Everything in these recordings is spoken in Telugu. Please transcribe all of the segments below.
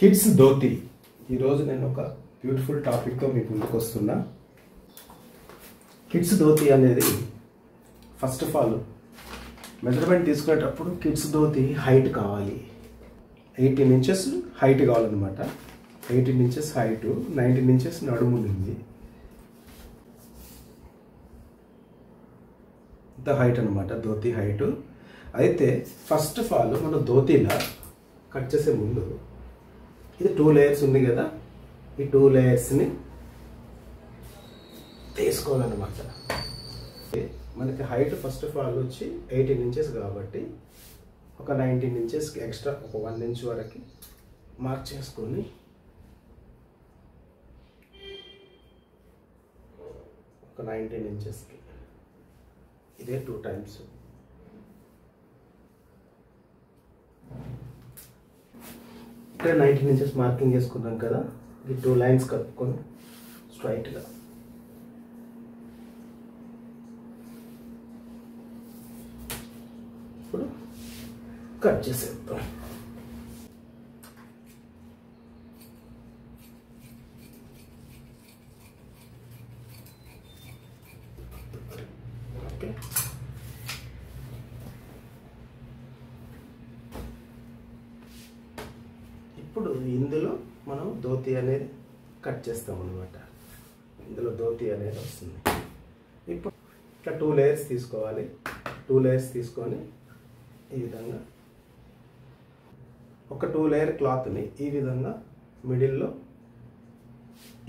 కిడ్స్ ధోతి. ఈరోజు నేను ఒక బ్యూటిఫుల్ టాపిక్తో మీకు ముందుకు వస్తున్నా. కిడ్స్ ధోతి అనేది ఫస్ట్ ఆఫ్ ఆల్ మెజర్మెంట్ తీసుకునేటప్పుడు కిడ్స్ ధోతి హైట్ కావాలి. 18 ఇంచెస్ హైట్ కావాలన్నమాట. 18 ఇంచెస్ హైట్, 19 ఇంచెస్ నడుము ఉంది. ఇంత హైట్ అనమాట ధోతి హైట్. అయితే ఫస్ట్ ఆఫ్ ఆల్ మనం ధోతిలా కట్ చేసే ముందు ఇది 2 లేయర్స్ ఉంది కదా, ఈ 2 లేయర్స్ని తీసుకోవాలన్నమాట. మనకి హైట్ ఫస్ట్ ఆఫ్ ఆల్ వచ్చి 18 ఇంచెస్ కాబట్టి ఒక 19 ఇంచెస్కి ఎక్స్ట్రా ఒక 1 ఇంచ్ వరకు మార్క్ చేసుకొని ఒక 19 ఇంచెస్కి ఇదే 2 టైమ్స్ ఇక్కడ 19 ఇంచెస్ మార్కింగ్ చేసుకున్నాం కదా, ఈ 2 లైన్స్ కలుపుకొని స్ట్రైట్గా ఇప్పుడు కట్ చేసేద్దాం. ఓకే, ఇప్పుడు ఇందులో మనం ధోతి అనేది కట్ చేస్తాం అన్నమాట. ఇందులో ధోతి అనేది వస్తుంది. ఇప్పుడు ఇట్లా 2 లేయర్స్ తీసుకోవాలి. 2 లేయర్స్ తీసుకొని ఈ విధంగా ఒక 2 లేయర్ క్లాత్ని ఈ విధంగా మిడిల్లో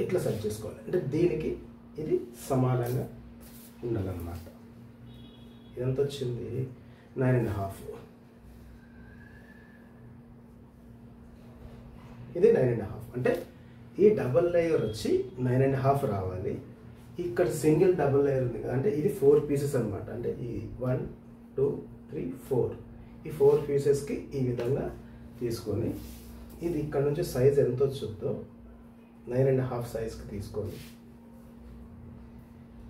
ఇట్లా సెట్ చేసుకోవాలి. అంటే దీనికి ఇది సమానంగా ఉండాలన్నమాట. ఇదంత వచ్చింది 9.5. ఇది 9.5. అంటే ఈ డబల్ లేయర్ వచ్చి 9.5 రావాలి. ఇక్కడ సింగిల్ డబుల్ లేయర్ ఉంది కదా, అంటే ఇది 4 పీసెస్ అనమాట. అంటే ఈ 1 2 3 4 ఈ 4 పీసెస్కి ఈ విధంగా తీసుకొని ఇది ఇక్కడ నుంచి సైజ్ ఎంత వచ్చుద్దో 9.5 సైజ్కి తీసుకొని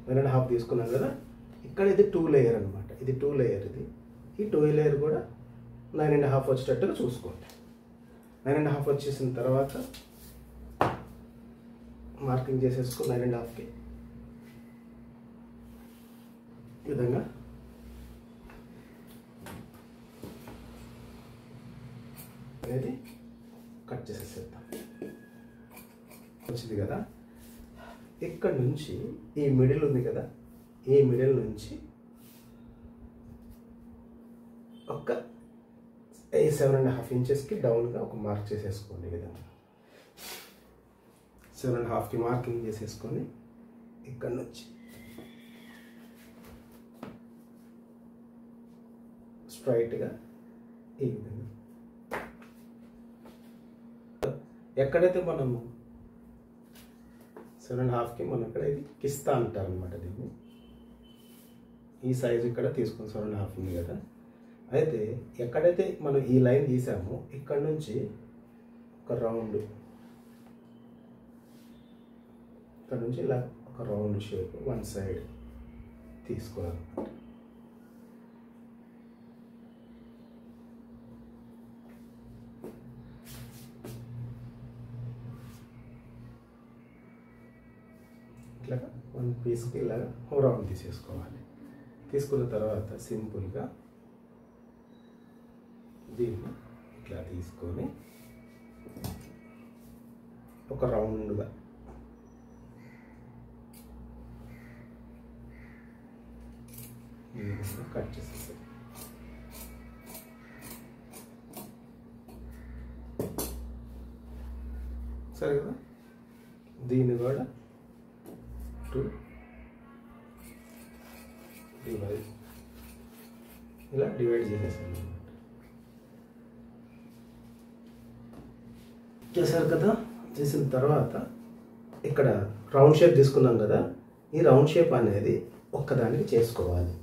9.5 తీసుకున్నాం కదా. ఇక్కడ ఇది 2 లేయర్ అనమాట. ఇది 2 లేయర్. ఇది ఈ 2 లేయర్ కూడా 9.5 వచ్చేటట్టుగా చూసుకోండి. 9.5 వచ్చేసిన తర్వాత మార్కింగ్ చేసేసుకో. 9.5కి ఈ విధంగా అనేది కట్ చేసేసేద్దాం. వచ్చింది కదా, ఇక్కడ నుంచి ఈ మిడిల్ ఉంది కదా, ఈ మిడిల్ నుంచి ఒక 7.5 ఇంచెస్కి డౌన్గా ఒక మార్క్ చేసేసుకోండి. ఈ విధంగా 7.5కి మార్కింగ్ చేసేసుకొని ఇక్కడ నుంచి స్ట్రైట్గా ఈ విధంగా ఎక్కడైతే మనము 7.5కి మనం ఇక్కడ ఇది కిస్తా అంటారు అనమాట. దీన్ని ఈ సైజు ఇక్కడ తీసుకొని 7.5 ఉంది కదా. అయితే ఎక్కడైతే మనం ఈ లైన్ తీసామో ఇక్కడ నుంచి ఒక రౌండ్, ఇక్కడ నుంచి ఇలా ఒక రౌండ్ షేప్ వన్ సైడ్ తీసుకోవాలన్నమాట. ఇట్లాగా 1 పీస్కి ఇలాగా రౌండ్ తీసేసుకోవాలి. తీసుకున్న తర్వాత సింపుల్గా దీన్ని ఇట్లా తీసుకొని ఒక రౌండ్గా కట్ చేసేస్తాం. సరే కదా, దీన్ని కూడా 2 డివైడ్ ఇలా డివైడ్ చేసేసాను అనమాట. చేశారు కదా. చేసిన తర్వాత ఇక్కడ రౌండ్ షేప్ తీసుకున్నాం కదా, ఈ రౌండ్ షేప్ అనేది ఒక్కదానికి చేసుకోవాలి.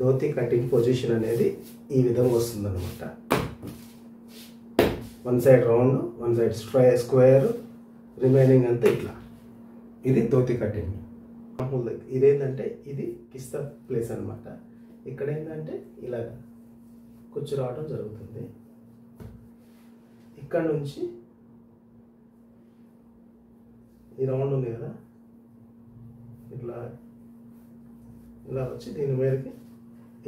ధోతి కటింగ్ పొజిషన్ అనేది ఈ విధంగా వస్తుందన్నమాట. One side round, one side square, remaining అంతా ఇట్లా. ఇది ధోతి కటింగ్. ఇదేంటంటే ఇది కిస్తా ప్లేస్ అనమాట. ఇక్కడ ఏంటంటే ఇలా కుచ్చు రావడం జరుగుతుంది. ఇక్కడ నుంచి ఈ రౌండ్ ఉంది కదా, ఇట్లా ఇలా వచ్చి దీని మీదకి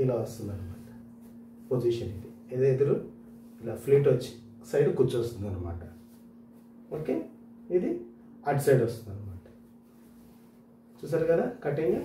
ఇలా వస్తుంది అనమాట పొజిషన్. ఇది ఎదురు ఇలా ఫ్లీట్ వచ్చి సైడ్ కూర్చొస్తుంది అనమాట. ఓకే, ఇది అటు సైడ్ వస్తుంది అనమాట. చూసారు కదా కటింగ్.